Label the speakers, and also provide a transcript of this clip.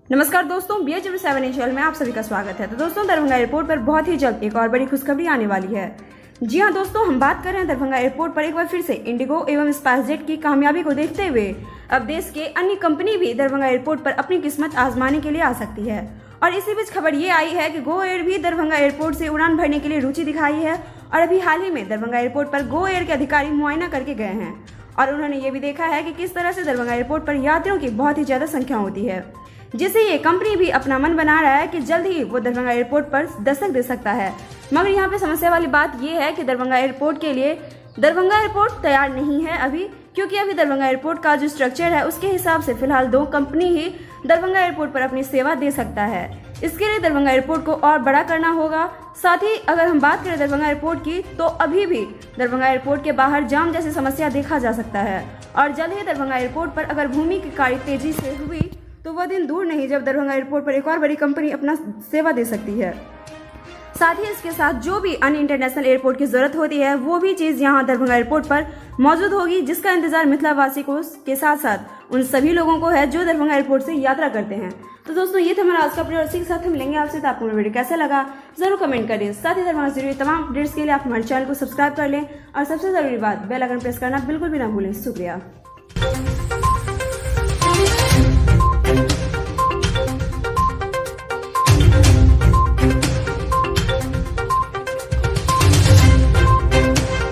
Speaker 1: नमस्कार दोस्तों, BH7 Asian में आप सभी का स्वागत है। तो दोस्तों, दरभंगा एयरपोर्ट पर बहुत ही जल्द एक और बड़ी खुशखबरी आने वाली है। जी हां दोस्तों, हम बात कर रहे हैं दरभंगा एयरपोर्ट पर एक बार फिर से इंडिगो एवं स्पाइसजेट की कामयाबी को देखते हुए अब देश के अन्य कंपनी भी दरभंगा एयरपोर्ट पर अपनी किस्मत आजमाने के लिए आ सकती है। और इसी बीच खबर ये आई है कि गो एयर भी दरभंगा एयरपोर्ट से उड़ान भरने के लिए रुचि दिखाई है और अभी हाल ही में दरभंगा एयरपोर्ट पर गो एयर के अधिकारी मुआयना करके गए हैं और उन्होंने ये भी देखा है कि किस तरह से दरभंगा एयरपोर्ट पर यात्रियों की बहुत ही ज्यादा संख्या होती है, जिससे ये कंपनी भी अपना मन बना रहा है कि जल्द ही वो दरभंगा एयरपोर्ट पर दस्तक दे सकता है। मगर यहाँ पे समस्या वाली बात ये है कि दरभंगा एयरपोर्ट के लिए दरभंगा एयरपोर्ट तैयार नहीं है अभी, क्योंकि अभी दरभंगा एयरपोर्ट का जो स्ट्रक्चर है उसके हिसाब से फिलहाल 2 कंपनी ही दरभंगा एयरपोर्ट पर अपनी सेवा दे सकता है। इसके लिए दरभंगा एयरपोर्ट को और बड़ा करना होगा। साथ ही अगर हम बात करें दरभंगा एयरपोर्ट की, तो अभी भी दरभंगा एयरपोर्ट के बाहर जाम जैसी समस्या देखा जा सकता है और जल्द ही दरभंगा एयरपोर्ट पर अगर भूमि की कार्य तेजी से हुई तो वह दिन दूर नहीं जब दरभंगा एयरपोर्ट पर एक और बड़ी कंपनी अपना सेवा दे सकती है। साथ ही इसके साथ जो भी अन्य इंटरनेशनल एयरपोर्ट की जरूरत होती है वो भी चीज यहाँ दरभंगा एयरपोर्ट पर मौजूद होगी, जिसका इंतजार मिथिलावासी को के साथ साथ उन सभी लोगों को है जो दरभंगा एयरपोर्ट से यात्रा करते हैं। तो दोस्तों, ये था हमारा आज का अपडेट और इसी के साथ हम मिलेंगे आपसे। तो आपको मेरा वीडियो कैसा लगा जरूर कमेंट करें। साथ ही दरभंगा से जुड़ी तमाम अपडेट्स के लिए आप हमारे चैनल को सब्सक्राइब कर लें और सबसे जरूरी बात बेल आइकन प्रेस करना बिल्कुल भी ना भूलें। शुक्रिया।